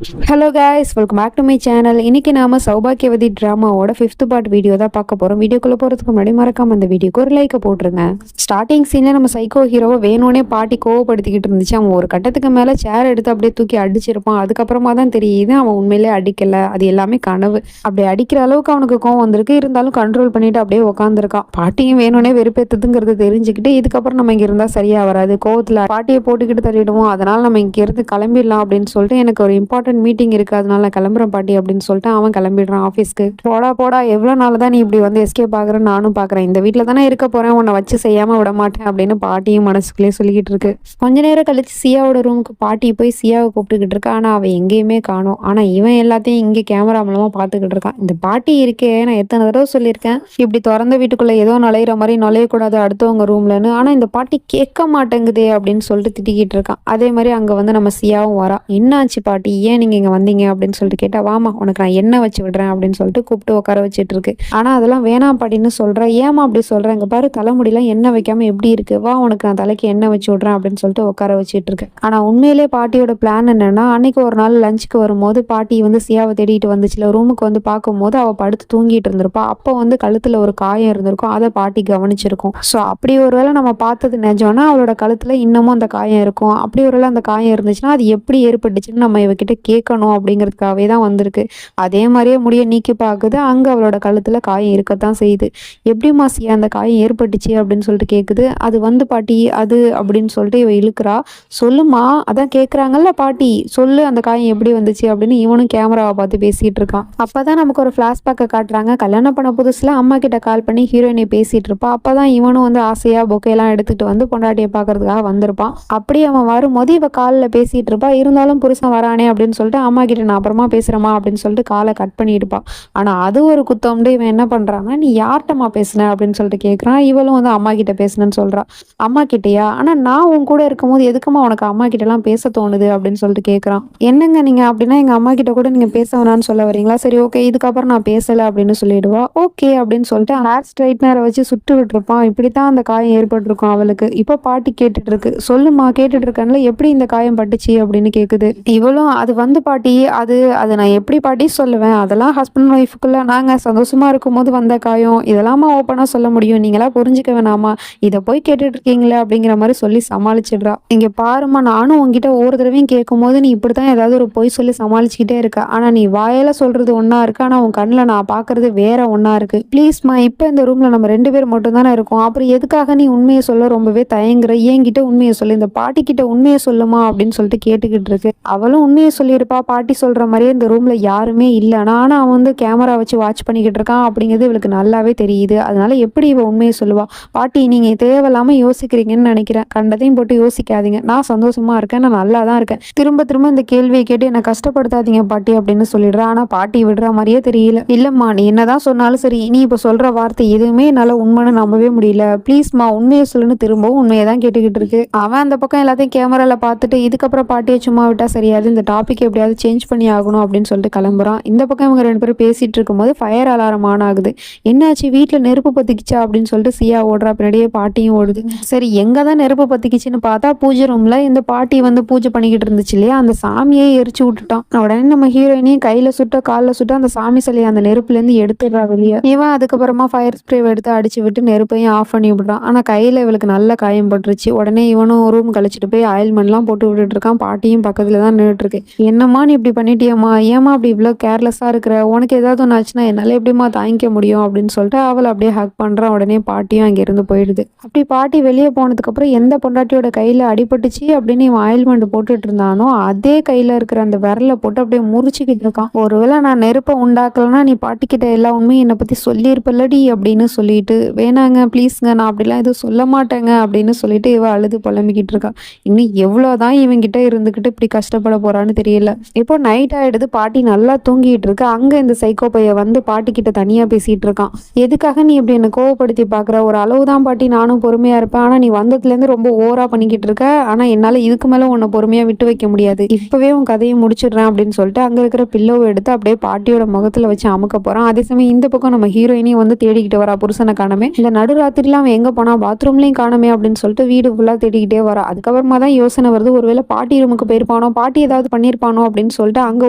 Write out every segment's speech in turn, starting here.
Hello guys, welcome back to my channel. இன்னைக்கு நாம சௌபாக்கியவதி டிராமாவோட 5th part video தான் பார்க்க போறோம். வீடியோக்குள்ள போறதுக்கு முன்னாடி மறக்காம அந்த வீடியோக்கு ஒரு லைக் போட்டுருங்க. ஸ்டார்டிங் சீன்ல நம்ம சைக்கோ ஹீரோவை வேணும்னே பாட்டி கோவப்படுத்திக்கிட்டு இருந்துச்சு. அவன் ஒரு கட்டத்துக்கு மேல சேர் எடுத்து அப்படியே தூக்கி அடிச்சிருப்பான். அதுக்கப்புறமா தான் தெரியுது அவன் உண்மையிலே அடிக்கல, அது எல்லாமே கனவு. அப்படி அடிக்கிற அளவுக்கு அவனுக்கு கோவம் வந்திருக்கு. இருந்தாலும் கண்ட்ரோல் பண்ணிட்டு அப்படியே உட்காந்துருக்கான். பாட்டியும் வேணும்னே வெறுப்பேத்துதுங்கிறது தெரிஞ்சுக்கிட்டு இதுக்கப்புறம் நம்ம இங்க இருந்தா சரியா வராது, கோவத்துல பாட்டியை போட்டுக்கிட்டு தள்ளிடுவோம், அதனால நம்ம இங்க இருந்து கிளம்பிடலாம் அப்படின்னு சொல்லிட்டு எனக்கு ஒரு இம்பார்ட்டன்ட் மீட்டிங் இருக்கு, அதனால நான் கிளம்புறேன் பாட்டி அப்படின்னு சொல்லிட்டு அவன் கிளம்பிடுறான் ஆஃபீஸ்க்கு. போடா போடா, எவ்வளோ நாள் தான் நீ இப்படி வந்து எஸ்கேப் ஆகுறேன்னு நானும் பார்க்குறேன். இந்த வீட்டில் தானே இருக்க போறேன், உன்னை வச்சு செய்யாம விட மாட்டேன் அப்படின்னு பாட்டியும் மனசுக்குள்ளேயே சொல்லிக்கிட்டு இருக்கு. கொஞ்ச நேரம் கழிச்சு சியாவோட ரூமுக்கு பாட்டி போய் சியாவை கூப்பிட்டுக்கிட்டு இருக்கா. ஆனால் அவன் எங்கேயுமே காணோம். ஆனால் இவன் எல்லாத்தையும் இங்கே கேமரா மூலமா பார்த்துக்கிட்டு இருக்கான். இந்த பாட்டி இருக்கே, நான் எத்தனை தடவை சொல்லியிருக்கேன் இப்படி திறந்த வீட்டுக்குள்ள ஏதோ நுழையிற மாதிரி நுழையக்கூடாது அடுத்தவங்க ரூம்லன்னு. ஆனால் இந்த பாட்டி கேட்க மாட்டேங்குதே அப்படின்னு சொல்லிட்டு திட்டிக்கிட்டு இருக்கான். அதே மாதிரி அங்கே வந்து நம்ம சியாவும் வரா. என்னாச்சு பாட்டி, ஏன் நீங்க இங்க வந்தீங்க அப்படின்னு சொல்லிட்டு கேட்டா, வாமா உனக்கு நான் எண்ணெய் வச்சு விடுறேன் அப்படின்னு சொல்லிட்டு கூப்பிட்டு உட்கார வச்சிட்டு இருக்கு. ஆனா அதெல்லாம் வேணாம் பாட்டின்னு சொல்றேன். ஏமா அப்படி சொல்றேன், இங்க பாரு தலைமுடியெல்லாம் எண்ணெய் வைக்காம எப்படி இருக்கு, வா உனக்கு நான் தலைக்கு எண்ணெய் வச்சு விடுறேன் அப்படின்னு சொல்லிட்டு உட்கார வச்சிட்டு இருக்கு. ஆனா உண்மையிலே பாட்டியோட பிளான் என்னன்னா, அன்னைக்கு ஒரு நாள் லஞ்சுக்கு வரும்போது பாட்டி வந்து சியாவை தேடிட்டு வந்துச்சுல, ரூமுக்கு வந்து பார்க்கும்போது அவ படுத்து தூங்கிட்டு இருந்திருப்பா. அப்போ வந்து கழுத்துல ஒரு காயம் இருந்திருக்கும், அதை பாட்டி கவனிச்சிருக்கும். ஸோ அப்படி ஒருவேளை நம்ம பார்த்தது நிஜம்னா அவளோட கழுத்துல இன்னமும் அந்த காயம் இருக்கும். அப்படி ஒருவேளை அந்த காயம் இருந்துச்சுன்னா அது எப்படி ஏற்பட்டுச்சுன்னு நம்ம இவகிட்ட கேட்கணும் அப்படிங்கிறதுக்காகவே தான் வந்திருக்கு. அதே மாதிரியே முடிய நீக்கி பார்க்குது, அங்கே அவளோட கழுத்தில் காயம் இருக்கத்தான் செய்யுது. எப்படிம்மா சியா அந்த காயம் ஏற்பட்டுச்சு அப்படின்னு சொல்லிட்டு கேட்குது. அது வந்து பாட்டி அது அப்படின்னு சொல்லிட்டு இவ இழுக்கிறா. சொல்லுமா, அதான் கேட்குறாங்கல்ல பாட்டி, சொல்லு அந்த காயம் எப்படி வந்துச்சு அப்படின்னு இவனும் கேமராவை பார்த்து பேசிகிட்டு இருக்கான். அப்போ தான் நமக்கு ஒரு ஃப்ளாஷ்பேக்கை காட்டுறாங்க. கல்யாணம் பண்ண புதுசில் அம்மா கிட்ட கால் பண்ணி ஹீரோயினை பேசிகிட்டு இருப்பா. அப்போ தான் இவனும் வந்து ஆசையாக பொக்கையெல்லாம் எடுத்துகிட்டு வந்து பொண்டாட்டியை பார்க்கறதுக்காக வந்திருப்பான். அப்படி அவன் வரும்போது இவ காலில் பேசிகிட்டு இருப்பா. இருந்தாலும் புருஷன் வரானே அப்படின்னு சொல்லிட்டு அம்மா கிட்ட நான் அப்புறமா பேசுகிறேம்மா அப்படின்னு சொல்லிட்டு காலை கட் பண்ணிடுப்பா. ஆனால் அது ஒரு குத்தம்ட்டு இவன் என்ன பண்ணுறான்னா, நீ யார்கிட்டம்மா பேசுன அப்படின்னு சொல்லிட்டு கேட்குறான். இவளும் வந்து அம்மா கிட்ட பேசுனேன்னு சொல்கிறா. அம்மா கிட்டையா? ஆனால் நான் உன் கூட இருக்கும்போது எதுக்குமா உனக்கு அம்மா கிட்டலாம் பேச தோணுது அப்படின்னு சொல்லிட்டு கேட்குறான். என்னங்க நீங்கள் அப்படின்னா எங்கள் அம்மா கிட்ட கூட நீங்கள் பேச வேணான்னு சொல்ல வரீங்களா? சரி ஓகே, இதுக்கப்புறம் நான் பேசலை அப்படின்னு சொல்லிடுவா. ஓகே அப்படின்னு சொல்லிட்டு ஹேர் ஸ்ட்ரைட்னரை வச்சு சுட்டு விட்டுருப்பான். இப்படி தான் அந்த காயம் ஏற்பட்டிருக்கும் அவளுக்கு. இப்போ பாட்டி கேட்டுட்டு இருக்கு. சொல்லுமா, கேட்டுட்டு இருக்கேன்ல, எப்படி இந்த காயம் பட்டுச்சு அப்படின்னு கேட்குது. இவளும் அது வந்து பாட்டி அது நான் எப்படி பாட்டி சொல்லுவேன், அதெல்லாம் ஹஸ்பண்ட் ஒய்ஃபுக்குள்ள நாங்கள் சந்தோஷமா இருக்கும்போது வந்த காயம், இதெல்லாமா ஓப்பனாக சொல்ல முடியும், நீங்களா புரிஞ்சுக்க வேணாமா, இதை போய் கேட்டுட்டு இருக்கீங்களே அப்படிங்கிற மாதிரி சொல்லி சமாளிச்சிடுறா. இங்கே பாருமா, நானும் உங்ககிட்ட ஒரு தடவையும் கேட்கும் போது நீ இப்படி தான் ஏதாவது ஒரு பொய் சொல்லி சமாளிச்சுக்கிட்டே இருக்க. ஆனால் நீ வாயில சொல்றது ஒன்றா இருக்கு, ஆனால் உன் கண்ணில் நான் பார்க்கறது வேற ஒன்றா இருக்கு. ப்ளீஸ்மா, இப்போ இந்த ரூமில் நம்ம 2 பேர் மட்டும் தானே இருக்கோம், அப்புறம் எதுக்காக நீ உண்மையை சொல்ல ரொம்பவே தயங்குற, என்கிட்ட உண்மையை சொல்லு, இந்த பாட்டி கிட்ட உண்மையை சொல்லுமா அப்படின்னு சொல்லிட்டு கேட்டுக்கிட்டு இருக்கு. அவளும் உண்மையை சொல்லியிருப்பா. பாட்டி சொல்ற மாதிரியே இந்த ரூம்ல யாருமே இல்லை, ஆனா அவன் வந்து கேமரா வச்சு வாட்ச் பண்ணிக்கிட்டு இருக்கான் அப்படிங்கிறது இவளுக்கு நல்லாவே தெரியுது. அதனால எப்படி இவ உண்மையை சொல்லுவா? பாட்டி, நீங்க தேவையில்லாம யோசிக்கிறீங்கன்னு நினைக்கிறேன், கண்டதையும் போட்டு யோசிக்காதீங்க, நான் சந்தோஷமா இருக்கேன், நான் நல்லா தான் இருக்கேன், திரும்ப திரும்ப இந்த கேள்வியை கேட்டு என்னை கஷ்டப்படுத்தாதீங்க பாட்டி அப்படின்னு சொல்லிடுறா. ஆனா பாட்டி விடுற மாதிரியே தெரியல. இல்லம்மா, நீ என்னதான் சொன்னாலும் சரி, நீ இப்ப சொல்ற வார்த்தை எதுவுமே என்னால உண்மைன்னு நம்பவே முடியல, ப்ளீஸ்மா உண்மையை சொல்லுன்னு திரும்பவும் உண்மையை தான் கேட்டுக்கிட்டு இருக்கு. அவன் அந்த பக்கம் எல்லாத்தையும் கேமரால பார்த்துட்டு இதுக்கப்புறம் பாட்டியை சும்மா விட்டா சரியாது, இந்த டாபிக் எப்படியாவது சேஞ்ச் பண்ணி ஆகணும் அப்படின்னு சொல்லிட்டு கிளம்புறான். இந்த பக்கம் இவங்க 2 பேரும் பேசிட்டு இருக்கும்போது ஃபயர் அலாரம் ஆன் ஆகுது. என்னாச்சு, வீட்டில் நெருப்பு பத்திக்கிச்சா அப்படின்னு சொல்லிட்டு சியா ஓடுறா. பின்னாடியே பாட்டியும் ஓடுது. சரி, எங்க தான் நெருப்பு பத்திக்கிச்சுன்னு பார்த்தா பூஜை ரூம்ல இந்த பாட்டி வந்து பூஜை பண்ணிக்கிட்டு இருந்துச்சு இல்லையா, அந்த சாமியே எரிச்சு விட்டுட்டான். உடனே நம்ம ஹீரோயினையும் கையில சுட்ட காலில் சுட்ட அந்த சாமி சிலையை அந்த நெருப்புல இருந்து எடுத்துடுறா வெளியே. இவன் அதுக்கப்புறமா ஃபயர் ஸ்ப்ரே எடுத்து அடிச்சு விட்டு நெருப்பையும் ஆஃப் பண்ணி விடுறான். ஆனா கையில இவளுக்கு நல்ல காயம் பட்டுருச்சு. உடனே இவனும் ரூம் கழிச்சிட்டு போய் ஆயில்மெண்ட்லாம் போட்டு விட்டுட்டு இருக்கான். பாட்டியும் பக்கத்துல தான் நின்றுட்டு இருக்கு. என்னம்மா நீ இப்படி பண்ணிட்டியம்மா, ஏமா அப்படி இவ்வளோ கேர்லெஸ்ஸாக இருக்கிற, உனக்கு ஏதாவது ஒன்று ஆச்சுன்னா என்னால் எப்படிமா தாங்கிக்க முடியும் அப்படின்னு சொல்லிட்டு அவளை அப்படியே ஹக் பண்ணுறான். உடனே பாட்டியும் அங்கேருந்து போயிடுது. அப்படி பாட்டி வெளியே போனதுக்கப்புறம் எந்த பொண்டாட்டியோட கையில் அடிபட்டுச்சு அப்படின்னு இவன் ஆயில்மெண்ட் போட்டுட்டு இருந்தானோ அதே கையில் இருக்கிற அந்த விரலை போட்டு அப்படியே முறிச்சுக்கிட்டு இருக்கான். ஒருவேளை நான் நெருப்பை உண்டாக்கலன்னா நீ பாட்டிக்கிட்ட எல்லா உண்மையும் என்னை பற்றி சொல்லியிருப்பல்லடி அப்படின்னு சொல்லிட்டு, வேணாங்க ப்ளீஸ்ங்க, நான் அப்படிலாம் எதுவும் சொல்ல மாட்டேங்க அப்படின்னு சொல்லிட்டு இவ அழுது புலம்பிக்கிட்டு இருக்கா. இன்னும் எவ்வளோதான் இவங்கிட்ட இருந்துக்கிட்டு இப்படி கஷ்டப்பட போறான்னு தெரியல. இப்போ நைட் ஆயிடுது. பாட்டி நல்லா தூங்கிட்டு இருக்கு. அங்க இந்த சைக்கோ பைய வந்து பாட்டி கிட்ட தனியா பேசிட்டு இருக்கான். எதுக்காக நீ இப்படி என்ன கோவப்படுத்தி பாக்குற, ஒரு அளவுதான் பாட்டி, நானும் பொறுமையா இருப்பேன், ஆனா நீ வந்ததுல இருந்து ரொம்ப ஓவரா பண்ணிக்கிட்டு இருக்க, ஆனா என்னால இதுக்கு மேல உன்னை பொறுமையா விட்டு வைக்க முடியாது, இப்பவே உன் கதையை முடிச்சிடுறேன் அப்படின்னு சொல்லிட்டு அங்க இருக்கிற பில்லோவை எடுத்து அப்படியே பாட்டியோட முகத்துல வச்சு அமுக்க போறான். அதே சமயம் இந்த பக்கம் நம்ம ஹீரோயினையும் வந்து தேடிக்கிட்டு வரா. புருஷனை காணமே, இல்ல நடுராத்திரிலாம் அவன் எங்க போனா, பாத்ரூம்லயும் காணமே அப்படின்னு சொல்லிட்டு வீடு ஃபுல்லா தேடிக்கிட்டே வரா. அதுக்கப்புறமா தான் யோசனை வருது, ஒருவேளை பாட்டி ரூமுக்கு போயிருப்பானோ, பாட்டி ஏதாவது பண்ணியிருப்பானோ காணும் அப்படின்னு சொல்லிட்டு அங்க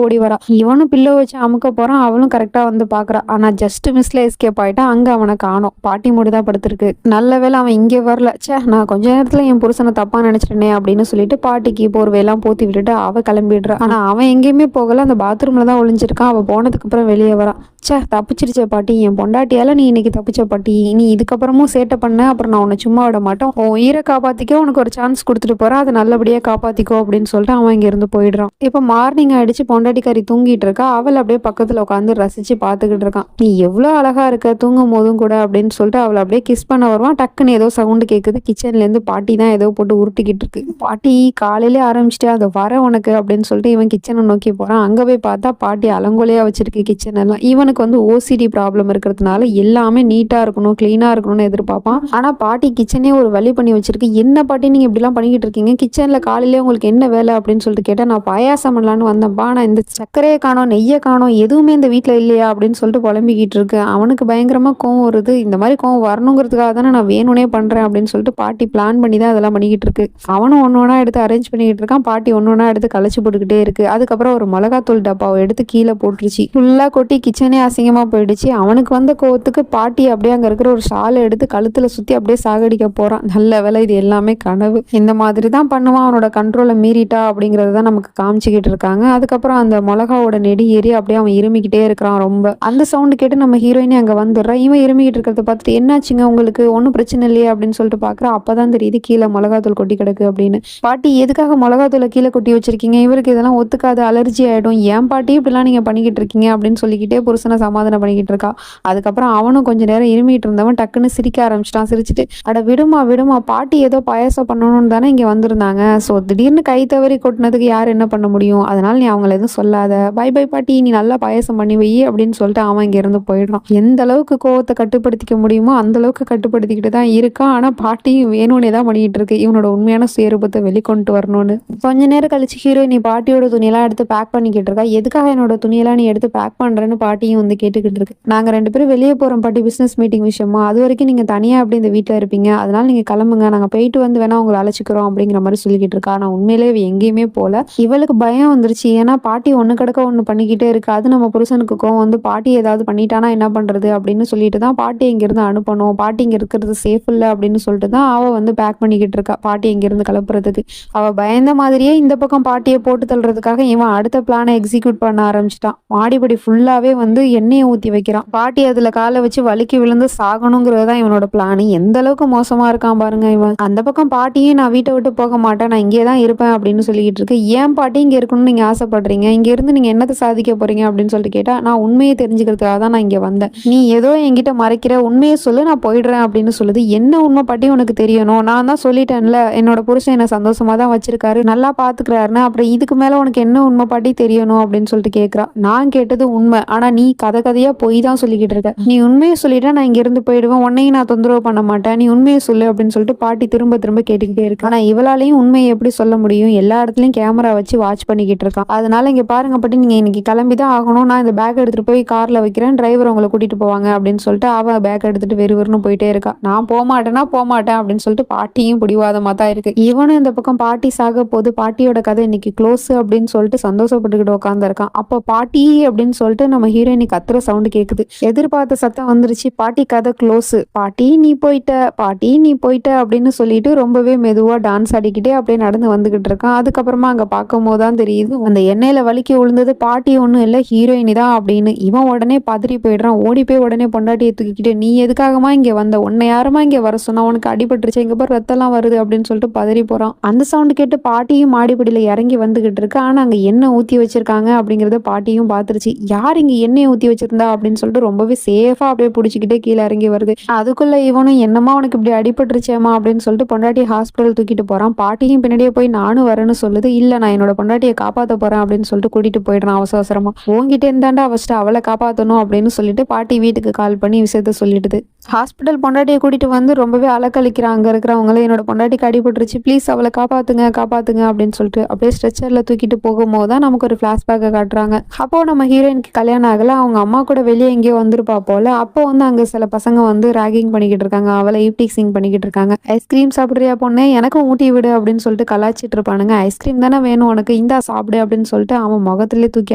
ஓடி வரா. இவனும் பில்லோ வச்சு அமுக்க போறான், அவளும் கரெக்டா வந்து பாக்குறா. ஆனா ஜஸ்ட் மிஸ்ல எஸ்கேப் ஆயிட்டான். அங்க அவனை காணோம். பாட்டி மூடிதான் படுத்திருக்கு. நல்ல வேளை அவன் இங்கே வரல. ச்சே, நான் கொஞ்ச நேரத்துல என் புருஷனை தப்பா நினைச்சிட்டேனே அப்படின்னு சொல்லிட்டு பாட்டிக்கு போர்வையெல்லாம் போத்தி விட்டுட்டு அவ கிளம்பிடுறா. ஆனா அவன் எங்கேயுமே போகல, அந்த பாத்ரூம்ல தான் ஒளிஞ்சிருக்கான். அவ போனதுக்கு அப்புறம் வெளியே வரான். ச்சே, தப்பிச்சிருச்ச பாட்டி, என் பொண்டாட்டியால நீ இன்னைக்கு தப்பிச்ச பாட்டி. நீ இதுக்கப்புறமும் சேட்டை பண்ண அப்புறம் நான் உன்னை சும்மா விட மாட்டோம். உன் உயிரை காப்பாத்திக்கோ, உனக்கு ஒரு சான்ஸ் கொடுத்துட்டு போறேன், அதை நல்லபடியா காப்பாத்திக்கோ அப்படின்னு சொல்லிட்டு அவன் இங்க இருந்து போயிடுறான். இப்ப மார்னிங் ஆயிடுச்சு. பொண்டாட்டிக்காரி தூங்கிட்டு இருக்கா. அவள் அப்படியே பக்கத்துல உட்காந்து ரசிச்சு பாத்துக்கிட்டு இருக்கான். நீ எவ்வளவு அழகா இருக்க தூங்கும் போதும் கூட அப்படின்னு சொல்லிட்டு அவளை அப்படியே கிஸ் பண்ண வருவான். டக்குன்னு ஏதோ சவுண்டு கேக்குது. கிச்சன்ல இருந்து பாட்டி தான் ஏதோ போட்டு உருட்டிக்கிட்டு இருக்கு. பாட்டி காலையிலே ஆரம்பிச்சிட்டே அதை வர உனக்கு அப்படின்னு சொல்லிட்டு இவன் கிச்சனை நோக்கி போறான். அங்க போய் பார்த்தா பாட்டி அலங்கோலையா வச்சிருக்கு கிச்சன் எல்லாம். இவனுக்கு வந்து ஓசிடி ப்ராப்ளம் இருக்கிறதுனால எல்லாமே நீட்டா இருக்கணும், கிளீனா இருக்கணும்னு எதிர்பார்ப்பான். ஆனா பாட்டி கிச்சனே ஒரு வழி பண்ணி வச்சிருக்கு. என்ன பாட்டி நீங்க இப்படி எல்லாம் பண்ணிக்கிட்டு இருக்கீங்க? கிச்சன்ல காலையிலே உங்களுக்கு என்ன வேலை அப்படின்னு சொல்லிட்டு கேட்டா, நான் பாயாசம் பண்ணலான்னு வந்தேன்ப்பா, நான் இந்த சர்க்கரையை காணோம், நெய்யை காணோம், எதுவுமே இந்த வீட்டுல இல்லையா அப்படின்னு சொல்லிட்டு புலம்பிக்கிட்டு இருக்கு. அவனுக்கு பயங்கரமா கோவம் வருது. இந்த மாதிரி கோவம் வரணுங்கிறதுக்காக தானே நான் வேணும்னே பண்றேன் அப்படின்னு சொல்லிட்டு பாட்டி பிளான் பண்ணி தான் அதெல்லாம் பண்ணிக்கிட்டு இருக்கு. அவனும் ஒன்னொன்னா எடுத்து அரேஞ்ச் பண்ணிக்கிட்டு இருக்கான். பாட்டி ஒன்னொன்னா எடுத்து கழிச்சு போட்டுக்கிட்டே இருக்கு. அதுக்கப்புறம் ஒரு மிளகாத்தூள் டப்பாவை எடுத்து கீழே போட்டுருச்சு. ஃபுல்லா கொட்டி கிச்சனே அசிங்கமா போயிடுச்சு. அவனுக்கு வந்த கோவத்துக்கு பாட்டி அப்படியே அங்க இருக்கிற ஒரு ஷாலை எடுத்து கழுத்துல சுத்தி அப்படியே சாகடிக்க போறான். நல்ல வேலை இது எல்லாமே கனவு. இந்த மாதிரி தான் பண்ணுவான். அவனோட கண்ட்ரோலை மீறிட்டா அப்படிங்கறது தான் நமக்கு காமிச்சுக்கிட்டு இருக்காங்க. அதுக்கப்புறம் அந்த மிளகாவோட நெடி ஏறி அப்படியே அவன் இருமிக்கிட்டே இருக்கிறான். ரொம்ப அந்த சவுண்டு கேட்டு நம்ம ஹீரோயினே அங்க வந்துடுறா. இவன் இருமிக்கிட்டு இருக்கிறத பார்த்துட்டு என்னாச்சுங்க உங்களுக்கு, ஒன்றும் பிரச்சனை இல்லையே அப்படின்னு சொல்லிட்டு பாக்குறா. அப்பதான் தெரியுது கீழே மிளகாத்தூள் கொட்டி கிடக்கு அப்படின்னு. பாட்டி எதுக்காக மிளகாத்தூளை கீழே கொட்டி வச்சிருக்கீங்க? இவருக்கு இதெல்லாம் ஒத்துக்காது, அலர்ஜி ஆயிடும். ஏன் பாட்டி இப்படிலாம் நீங்க பண்ணிக்கிட்டு இருக்கீங்க அப்படின்னு சொல்லிக்கிட்டே புருஷனை சமாதானம் பண்ணிக்கிட்டு இருக்கா. அதுக்கப்புறம் அவனும் கொஞ்ச நேரம் இருமிட்டு இருந்தவன் டக்குன்னு சிரிக்க ஆரம்பிச்சிட்டான். சிரிச்சுட்டு, அட விடுமா விடுமா, பாட்டி ஏதோ பாயாசம் பண்ணணும்னு தானே இங்க வந்திருந்தாங்க. ஸோ திடீர்னு கை தவறி கொட்டினதுக்கு யார் என்ன பண்ண முடியும்? அதனால நீ அவங்கள எதுவும் சொல்லாத. பை பை பாட்டி, நீ நல்லா பாயாசம் பண்ணி வை அப்படின்னு சொல்லிட்டு அவன் இங்க இருந்து போயிடுறான். எந்த அளவுக்கு கோவத்தை கட்டுப்படுத்திக்க முடியுமோ அந்த அளவுக்கு கட்டுப்படுத்திக்கிட்டு தான் இருக்கான். ஆனா பாட்டியும் வேணும்னே தான் பண்ணிட்டு இருக்கு, இவனோட உண்மையான சுயரூபத்தை வெளிக்கொண்டு வரணும்னு. கொஞ்ச நேரம் கழிச்சு ஹீரோயின் நீ பாட்டியோட துணியெல்லாம் எடுத்து பேக் பண்ணிக்கிட்டு இருக்கா. எதுக்காக என்னோட துணியெல்லாம் நீ எடுத்து பேக் பண்றேன்னு பாட்டியும் வந்து கேட்டுக்கிட்டு இருக்கு. நாங்க ரெண்டு பேரும் வெளியே போறோம் பாட்டி, பிசினஸ் மீட்டிங் விஷயமா. அது வரைக்கும் நீங்க தனியா அப்படி இந்த வீட்டுல இருப்பீங்க, அதனால நீங்க கிளம்புங்க, நாங்க போயிட்டு வந்து வேணா உங்களை அழைச்சிக்கிறோம் அப்படிங்கிற மாதிரி சொல்லிக்கிட்டு இருக்கா. ஆனா உண்மையிலே இவ எங்கேயுமே போல. இவளுக்கு பயம் வந்துருச்சு. ஏன்னா பாட்டி ஒண்ணு கிடக்க ஒண்ணு பண்ணிக்கிட்டே இருக்கு. அது நம்ம புருஷனுக்கு கோவம் வந்து பாட்டி ஏதாவது பண்ணிட்டானா என்ன பண்றது அப்படின்னு சொல்லிட்டு தான் பாட்டி இங்க இருந்து அனுப்பணும், பாட்டி இங்க இருக்கிறது சேஃப் இல்ல அப்படின்னு சொல்லிட்டு தான் அவ வந்து பேக் பண்ணிக்கிட்டு இருக்கா பாட்டி இங்க இருந்து கிளப்புறதுக்கு. அவ பயந்த மாதிரியே இந்த பக்கம் பாட்டியை போட்டு தள்ளுறதுக்காக இவன் அடுத்த பிளானை எக்ஸிக்யூட் பண்ண ஆரம்பிச்சிட்டான். மாடிப்படி ஃபுல்லாவே வந்து எண்ணெயை ஊத்தி வைக்கிறான். பாட்டி அதுல காலை வச்சு வலிக்கு விழுந்து சாகணுங்கிறது தான் இவனோட பிளான். எந்த அளவுக்கு மோசமா இருக்கான் பாருங்க இவன். அந்த பக்கம் பாட்டியும் நான் வீட்டை விட்டு போக மாட்டேன், நான் இங்கே தான் இருப்பேன் அப்படின்னு சொல்லிக்கிட்டு இருக்கு. ஏன் பாட்டி இங்க இருக்கணும்னு நீங்க ஆசைப்படுறீங்க? இங்க இருந்து நீங்க என்னத்தை சாதிக்க போறீங்க அப்படின்னு சொல்லிட்டு கேட்டா, நான் உண்மையை தெரிஞ்சுக்கிறதுக்காக தான் நான் இங்க வந்தேன், நீ ஏதோ என்கிட்ட மறைக்கிற, உண்மையை சொல்லு, நான் போயிடுறேன் அப்படின்னு சொல்லுது. என்ன உண்மை பாட்டி உனக்கு தெரியணும்? நான் தான் சொல்லிட்டேன்ல, என்னோட புருஷன் என்ன சந்தோஷமா தான் வச்சிருக்காரு, நல்லா பாத்துக்கிறாருன்னு, அப்புறம் இதுக்கு மேல உனக்கு என்ன உண்மை பாட்டி தெரியணும் அப்படின்னு சொல்லிட்டு கேட்கிறா. நான் கேட்டது உண்மை, ஆனா நீ கதை கதையா போய் தான் சொல்லிக்கிட்டு இருக்க. நீ உண்மையை சொல்லிட்டா நான் இங்க இருந்து போயிடுவேன், உன்னையும் நான் தொந்தரவு பண்ண மாட்டேன், நீ உண்மையை சொல்லு அப்படின்னு சொல்லிட்டு பாட்டி திரும்ப திரும்ப கேட்டுக்கிட்டே இருக்கு. ஆனா இவளாலையும் உண்மையை எப்படி சொல்ல முடியும்? எல்லா இடத்துலயும் கேமரா வச்சு வாட்ச் பண்ணிக்கிட்டு இருக்கான். அதனால இங்க பாருங்க பாட்டி, நீங்க இன்னைக்கு கிளம்பிதான் ஆகணும், நான் இந்த பேக் எடுத்துட்டு போய் கார்ல வைக்கிறேன், டிரைவர் உங்களை கூட்டிட்டு போவாங்க அப்படின்னு சொல்லிட்டு அவ பேக் எடுத்துட்டு வெறுவெறுன்னு போயிட்டே இருக்கா. நான் போமாட்டேன்னா போமாட்டேன் அப்படின்னு சொல்லிட்டு பாட்டியும் பிடிவாதமா தான் இருக்கு. இவனும் இந்த பக்கம் பாட்டி சாக போது, பாட்டியோட கதை இன்னைக்கு க்ளோஸ் அப்படின்னு சொல்லிட்டு சந்தோஷப்பட்டுக்கிட்டு உட்காந்துருக்கான். அப்போ பாட்டி அப்படின்னு சொல்லிட்டு நம்ம ஹீரோயினி கத்துற சவுண்டு கேக்குது. எதிர்பார்த்த சத்தம் வந்துருச்சு. பாட்டி கதை க்ளோஸ், பாட்டி நீ போயிட்ட, பாட்டி நீ போயிட்ட அப்படின்னு சொல்லிட்டு ரொம்பவே மெதுவா டான்ஸ் ஆடிக்கிட்டே அப்படியே நடந்து வந்துகிட்டு இருக்கான். அதுக்கப்புறமா அங்க பார்க்கும் போதுதான் தெரியுது அந்த எண்ணெயில வலிக்கி விழுந்தது பாட்டி ஒண்ணும் இல்ல, ஹீரோயினி தான் அப்படின்னு. இவன் உடனே பதறி போயிடுறான். ஓடி போய் உடனே பொண்டாட்டியை தூக்கிக்கிட்டு, நீ எதுக்காகமா இங்க வந்த, உன்னை யாருமா இங்க வர சொன்னா, உனக்கு அடிபட்டுருச்சு, இங்க பாரு ரத்தம்லாம் வருது அப்படின்னு சொல்லிட்டு பதறி போறான். அந்த சவுண்டு கேட்டு பாட்டியும் மாடிப்படியில இறங்கி வந்துகிட்டு இருக்கு. ஆனா அங்க எண்ணெய் ஊத்தி வச்சிருக்காங்க அப்படிங்கறத பாட்டியும் பாத்துருச்சு. யார் இங்க எண்ணெய் ஊத்தி வச்சிருந்தா அப்படின்னு சொல்லிட்டு ரொம்பவே சேஃபா அப்படியே பிடிச்சிக்கிட்டே கீழே இறங்கி வருது. அதுக்குள்ள இவனும் என்னமா உனக்கு இப்படி அடிபட்டுருச்சேமா அப்படின்னு சொல்லிட்டு பொண்டாட்டி ஹாஸ்பிட்டல் தூக்கிட்டு போறான். பாட்டியும் பின்னாடியே போய் நானும் வரேன்னு சொல்லுது. இல்ல நான் என்னோட பொண்டாட்டியை காப்பாத்த போறேன் அப்படின்னு சொல்லிட்டு கூட்டிட்டு போயிடுறான் அவசர அவசரமா. உங்ககிட்ட இருந்தாண்டா ஃபர்ஸ்ட் அவளை காப்பாத்தணும் அப்படின்னு சொல்லிட்டு பாட்டி வீட்டுக்கு கால் பண்ணி விஷயத்த சொல்லிடுது. ஹாஸ்பிட்டல் பொண்டாட்டியை கூட்டிட்டு வந்து ரொம்பவே அலக்கழிக்கிறான் அங்க இருக்கிறவங்கள. என்னோட பொண்டாட்டிக்கு அடிபட்டுருச்சு, ப்ளீஸ் அவளை காப்பாத்துங்க காப்பாத்துங்க அப்படின்னு சொல்லிட்டு அப்படியே ஸ்ட்ரெச்சர்ல தூக்கிட்டு போகும்போது தான் நமக்கு ஒரு பிளாஷ்பேக்கை காட்டுறாங்க. அப்போ நம்ம ஹீரோயினுக்கு கல்யாணம் ஆகல, அவங்க அம்மா கூட வெளியே எங்கேயோ வந்திருப்பா போல. அப்போ வந்து அங்க சில பசங்க வந்து ராகிங் பண்ணிக்கிட்டு இருக்காங்க, அவளை ஈவ்டீசிங் பண்ணிக்கிட்டு இருக்காங்க. ஐஸ்கிரீம் சாப்பிடுறியா பொண்ணு, எனக்கும் ஊட்டி விடு அப்படின்னு சொல்லிட்டு கலாச்சிட்டு இருப்பானுங்க. ஐஸ்கிரீம் தானே வேணும் உனக்கு, இந்தா சாப்பிடு அப்படின்னு சொல்லிட்டு அவன் முகத்திலே தூக்கி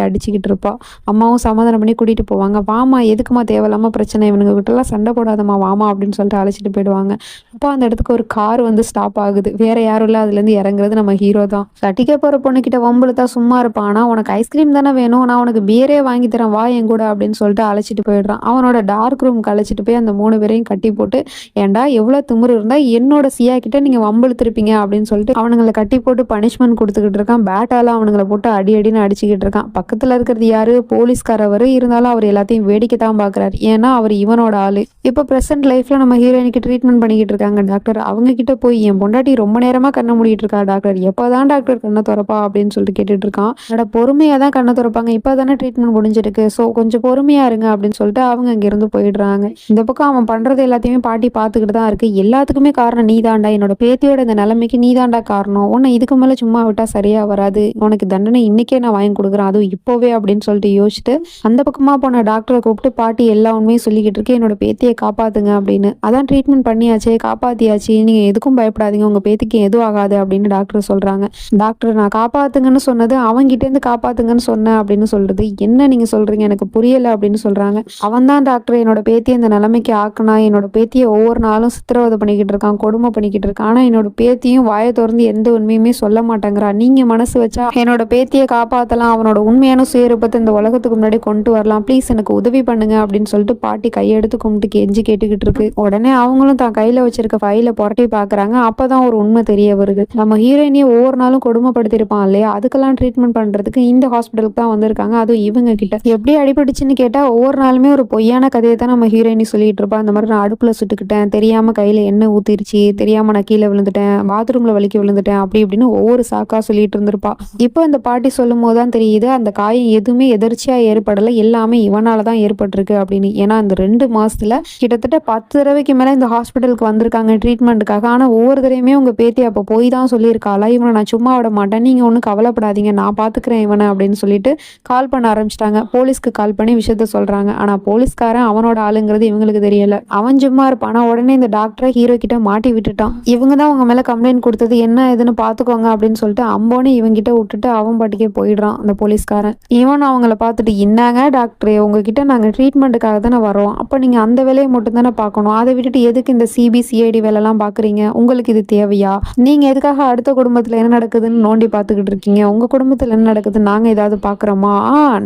அடிச்சுக்கிட்டு இருப்பான். அம்மாவும் சமாதானம் பண்ணி கூட்டிட்டு போவாங்க. வாமா எதுக்குமா தேவையில்லாம பிரச்சனை, இவனுங்க கிட்டலாம் சண்டை போடாதம்மா வாமா அப்படின்னு சொல்லிட்டு அழைச்சிட்டு போயிடுவாங்க. அப்போ அந்த இடத்துக்கு ஒரு கார் வந்து ஸ்டாப் ஆகுது. வேற யாரும் இல்லை, அதுலேருந்து இறங்குறது நம்ம ஹீரோ தான். கட்டிக்க போற பொண்ணுகிட்ட வம்புழுத்தா சும்மா இருப்பான். ஆனா உனக்கு ஐஸ்கிரீம் தானே வேணும், நான் உனக்கு பியரே வாங்கி தரேன் வா என் கூட அப்படின்னு சொல்லிட்டு அழைச்சிட்டு போயிடுறான். அவனோட டார்க் ரூம்க்கு அழைச்சிட்டு போய் அந்த 3 பேரையும் கட்டி போட்டு, ஏன்டா எவ்வளோ திமிரு இருந்தா என்னோட சியா கிட்ட நீங்க வம்பிழுத்திருப்பீங்க அப்படின்னு சொல்லிட்டு அவனுங்களை கட்டி போட்டு பனிஷ்மெண்ட் கொடுத்துக்கிட்டு இருக்கான். பேட்டால அவனுங்களை போட்டு அடி அடின்னு அடிச்சுக்கிட்டு இருக்கான். பக்கத்துல இருக்கிறது யாரு, போலீஸ்காரவர். இருந்தாலும் அவர் எல்லாத்தையும் வேடிக்கை தான் பாக்குறாரு, ஏன்னா அவர் இவனோட ஆளு. இப்போ பிரசன்ட் லைஃப்ல நம்ம ஹீரோயினுக்கு ட்ரீட்மெண்ட் பண்ணிக்கிட்டு இருக்காங்க டாக்டர். அவங்க கிட்ட போய் என் பொண்டாட்டி ரொம்ப நேரமா கண்ணை மூடிட்டு இருக்கா டாக்டர், எப்போதான் டாக்டர் கண்ணை திறப்பா அப்படின்னு சொல்லிட்டு கேட்டுட்டு இருக்கான். என்னோட பொறுமையா தான் கண்ணை திறப்பாங்க, இப்போதானே ட்ரீட்மெண்ட் முடிஞ்சிருக்கு, ஸோ கொஞ்சம் பொறுமையா இருங்க அப்படின்னு சொல்லிட்டு அவங்க அங்கிருந்து போயிடுறாங்க. இந்த பக்கம் அவன் பண்றது எல்லாத்தையுமே பாட்டி பார்த்துக்கிட்டு தான் இருக்கு. எல்லாத்துக்குமே காரணம் நீதாண்டா, என்னோட பேத்தியோட இந்த நிலைமைக்கு நீதாண்டா காரணம், உன்னை இதுக்கு மேல சும்மா விட்டா சரியா வராது, உனக்கு தண்டனை இன்னைக்கே நான் வாங்கி கொடுக்குறேன், அதுவும் இப்போவே அப்படின்னு சொல்லிட்டு யோசிச்சுட்டு அந்த பக்கமா போன டாக்டரை கூப்பிட்டு பாட்டி எல்லா உண்மையும் சொல்லிக்கிட்டு இருக்கு, என்னோட பேத்தியை காப்பாத்துங்க அப்படின்னு. அதான் ட்ரீட்மெண்ட் பண்ணியாச்சு, காப்பாத்தியாச்சு, நீங்க எதுக்கும் பயப்படாதீங்க, உங்க பேத்திக்கு எதுவும் ஆகாது அப்படின்னு டாக்டர் சொல்றாங்க. டாக்டர் நான் காப்பாத்துங்கன்னு சொன்னது அவங்கிட்ட இருந்து காப்பாத்துங்கன்னு சொன்னேன் அப்படின்னு சொல்றது, என்ன நீங்க சொல்றீங்க எனக்கு புரியல அப்படின்னு சொல்றாங்க. அவன் தான் டாக்டர் என்னோட பேத்தியை இந்த நிலைமைக்கு ஆக்குனா, என்னோட பேத்தியை ஒவ்வொரு நாளும் சித்திரவதை பண்ணிக்கிட்டு இருக்கான், கொடுமை பண்ணிக்கிட்டு இருக்கான். ஆனா என்னோட பேத்தியும் வாயை திறந்து எந்த உண்மையுமே சொல்ல மாட்டேங்கிறா. நீங்க மனசு வச்சா என்னோட பேத்தியை காப்பாத்தலாம், அவனோட உண்மையான சுயரூபத்தை இந்த உலகத்துக்கு முன்னாடி கொண்டு வரலாம், ப்ளீஸ் எனக்கு உதவி பண்ணுங்க அப்படின்னு சொல்லிட்டு பாட்டி கையெடுத்து கும்பிட்டு கெஞ்சி கேட்டுக்கிட்டு இருக்கு. உடனே அவங்களும் தான் கையில வச்சிருக்க ஃபைல புரட்டி பாக்குறாங்க. அப்பதான் ஒரு உண்மை தெரிய வருது. நம்ம ஹீரோயினியை ஒவ்வொரு நாளும் கொடுமைப்படுத்திருப்பான் இல்லையா, அதுக்கெல்லாம் ட்ரீட்மெண்ட் பண்றதுக்கு இந்த ஹாஸ்பிட்டலுக்கு தான் வந்திருக்காங்க. அதுவும் இவங்க கிட்ட எப்படி அடிபட்டுச்சுன்னு கேட்டா ஒவ்வொரு நாளுமே ஒரு பொய்யான கதையை தான் நம்ம ஹீரோயினி சொல்லிட்டு இருப்பா. இந்த மாதிரி நான் அடுப்புல சுட்டுக்கிட்டேன், தெரியாம கையில எண்ணெய் ஊத்திருச்சு, தெரியாம நான் கீழே விழுந்துட்டேன், பாத்ரூம்ல வலிக்க விழுந்துட்டேன், அப்படி இப்படின்னு ஒவ்வொரு சாக்கா சொல்லிட்டு இருந்திருப்பா. இப்போ இந்த பாட்டி சொல்லும் போதுதான் தெரியுது அந்த காயம் எதுவுமே எதிர்ச்சியா ஏற்படல, எல்லாமே இவனாலதான் ஏற்பட்டிருக்கு அப்படின்னு. ஏன்னா இந்த 2 மாசத்துல கிட்டத்தட்ட 10 தடவைக்கு மேல இந்த ஹாஸ்பிட்டலுக்கு வந்திருக்காங்க ட்ரீட்மெண்ட்டுக்காக. ஆனா ஒவ்வொரு தடவையுமே உங்க பேத்தி அப்போ போய் தான் சொல்லியிருக்காளா, இவனை நான் சும்மா விட மாட்டேன், நீங்க ஒன்றும் கவலைப்படாதீங்க நான் பாத்துக்கிறேன் இவனை அப்படின்னு சொல்லிட்டு கால் பண்ண ஆரம்பிச்சிட்டாங்க. போலீஸ்க்கு கால் பண்ணி விஷயத்த சொல்றாங்க. ஆனா போலீஸ்காரன் அவனோட ஆளுங்கிறது இவங்களுக்கு தெரியல. அவன் சும்மா இருப்பானா. உடனே இந்த டாக்டரை ஹீரோ கிட்ட மாட்டி விட்டுட்டான். இவங்க தான் உங்க மேல கம்ப்ளைண்ட் கொடுத்தது, என்ன ஏதுன்னு பாத்துக்கோங்க அப்படின்னு சொல்லிட்டு அம்போன்னு இவங்கிட்ட விட்டுட்டு அவன் பாட்டுக்கே போயிடுறான் அந்த போலீஸ்காரன். இவன் அவங்கள பார்த்துட்டு, என்னங்க டாக்டரே உங்ககிட்ட நாங்க ட்ரீட்மெண்ட்டுக்காக தானே வரோம், அப்ப நீங்க அந்த வேலையை மட்டும் தானே பார்க்கணும், அதை விட்டுட்டு எதுக்கு இந்த சிபிசிஐடி வேலைலாம் பாக்குறீங்க, உங்களுக்கு இது தேவையா, நீங்க எதுக்காக அடுத்த குடும்பத்துல என்ன நடக்குதுன்னு நோண்டி பார்த்துக்கிட்டு இருக்கீங்க, உங்க குடும்பத்துல என்ன நடக்குது நாங்க ஏதாவது பாக்குறோமா,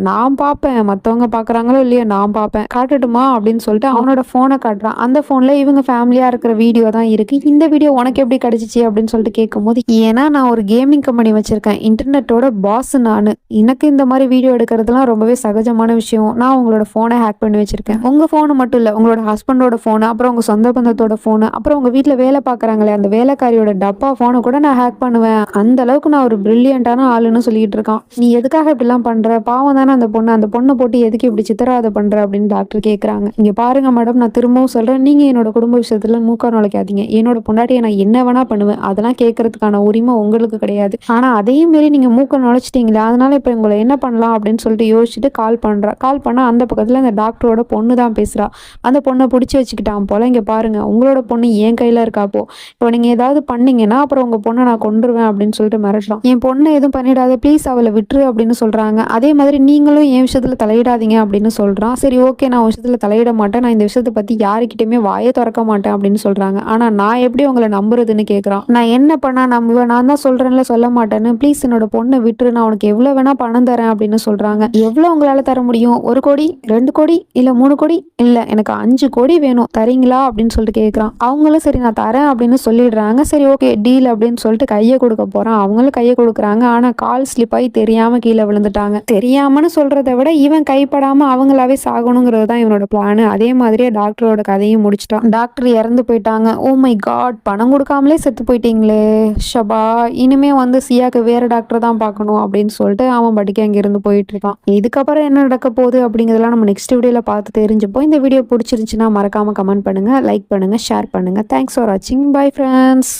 நான் பார்ப்பேன், மத்தவங்க பாக்குறாங்களோ இல்லையோ நான் பார்ப்பேன், காட்டட்டுமா அப்படின்னு சொல்லிட்டு அவனோட போனை காட்டுறான். அந்த போன்ல இவங்க ஃபேமிலியா இருக்கிற வீடியோ தான் இருக்கு. இந்த வீடியோ உனக்கு எப்படி கிடைச்சிச்சு அப்படின்னு சொல்லிட்டு கேட்கும்போது, ஏன்னா நான் ஒரு கேமிங் கம்பெனி வச்சிருக்கேன், இன்டர்நெட்டோட பாஸ் நானு, எனக்கு இந்த மாதிரி வீடியோ எடுக்கிறதுலாம் ரொம்பவே சகஜமான விஷயம், நான் உங்களோட போனை ஹேக் பண்ணி வச்சிருக்கேன், உங்க போனு மட்டும் இல்ல உங்களோட ஹஸ்பண்டோட போனு, அப்புறம் உங்க சொந்த பந்தத்தோட போனு, அப்புறம் உங்க வீட்டுல வேலை பாக்குறாங்களே அந்த வேலைக்காரியோட டப்பா போனை கூட நான் ஹேக் பண்ணுவேன், அந்த அளவுக்கு நான் ஒரு பிரில்லியண்டான ஆளுன்னு சொல்லிட்டு இருக்கான். நீ எதுக்காக இப்படிலாம் பண்ற, பாவம் தானே அந்த பொண்ணை போட்டு எதுக்கு இப்படி சித்திரவதை பண்ற அப்படின்னு டாக்டர் கேட்கறாங்க. இங்க பாருங்க மேடம், நான் திரும்பவும் சொல்றேன், நீங்க என்னோட குடும்ப விஷயத்துல மூக்க நுழைக்காதீங்க, என்னோட பொண்டாட்டியை நான் என்ன வேணா பண்ணுவேன், அதெல்லாம் கேட்கறதுக்கான உரிமை உங்களுக்கு கிடையாது, ஆனா அதையும் மீறி நீங்க மூக்க நுழைச்சிட்டீங்களா, அதனால இப்ப உங்களை என்ன பண்ணலாம் அப்படின்னு சொல்லிட்டு யோசிச்சுட்டு கால் பண்றா. கால் பண்ணா அந்த பக்கத்துல அந்த டாக்டரோட பொண்ணு தான் பேசுறா. அந்த பொண்ணை பிடிச்சி வச்சுக்கிட்டான் போல. இங்க பாருங்க உங்களோட பொண்ணு என் கையில இருக்காப்போ, இப்போ நீங்க ஏதாவது பண்ணீங்கன்னா அப்புறம் உங்க பொண்ணை நான் கொண்டுருவேன் அப்படின்னு சொல்லிட்டு மிரட்டலாம். என் பொண்ணை எதுவும் பண்ணிடாத ப்ளீஸ், அவளை விட்டுரு அப்படின்னு சொல்றாங்க. அதே மாதிரி நீங்களும் என் விஷயத்துல தலையிடாதீங்க அப்படின்னு சொல்றான். சரி ஓகே, நான் விஷயத்துல தலையிட மாட்டேன், நான் இந்த விஷயத்தை பத்தி யாருக்கிட்டயுமே வாயை திறக்க மாட்டேன் அப்படின்னு சொல்றாங்க. ஆனா நான் எப்படி உங்களை நம்புறதுன்னு கேட்கறான். நான் என்ன பண்ணா நம்புவேன், நான் தான் சொல்றேன்ல சொல்ல மாட்டேன்னு, ப்ளீஸ் என்னோட பொண்ணை விட்டுரு, நான் உனக்கு எவ்வளவு வேணா பணம் தரேன் அப்படின்னு சொல்றாங்க. எவ்வளவு உங்களால தர முடியும், 1 கோடி 2 கோடி இல்ல 3 கோடி, இல்ல எனக்கு 5 கோடி வேணும், தரீங்களா அப்படின்னு சொல்லிட்டு கேட்கறான். அவங்களும் சரி நான் தரேன் அப்படின்னு சொல்லிடுறாங்க. சரி ஓகே டீல் அப்படின்னு சொல்லிட்டு கையை கொடுக்க போறான். அவங்களும் கையை கொடுக்குறாங்க. ஆனா கால் ஸ்லிப் ஆகி தெரியாம கீழே விழுந்துட்டாங்க. தெரியாமன்னு சொல்றதை விட இவன் கைப்படாம அவங்களாவே சாகணுங்கிறது தான் இவனோட பிளான். அதே மாதிரியே டாக்டரோட கதையும் முடிச்சிட்டான். டாக்டர் இறந்து போயிட்டாங்க. ஓ மை காட், பணம் கொடுக்காமலே செத்து போயிட்டீங்களே ஷபா, இனிமே வந்து சியாக்கு வேற டாக்டர் தான் பார்க்கணும் அப்படின்னு சொல்லிட்டு அவன் படிக்க அங்க இருந்து போயிட்டு இருக்கான். இதுக்கப்புறம் என்ன நடக்க போகுது அப்படிங்கிறதெல்லாம் நம்ம நெக்ஸ்ட் வீடியோல பார்த்து தெரிஞ்சுப்போம். இந்த வீடியோ பிடிச்சிருந்துச்சுன்னா மறக்காம கமெண்ட் பண்ணுங்க, லைக் பண்ணுங்க, ஷேர் பண்ணுங்க. தேங்க்ஸ் ஃபார் வாட்சிங். Bye friends.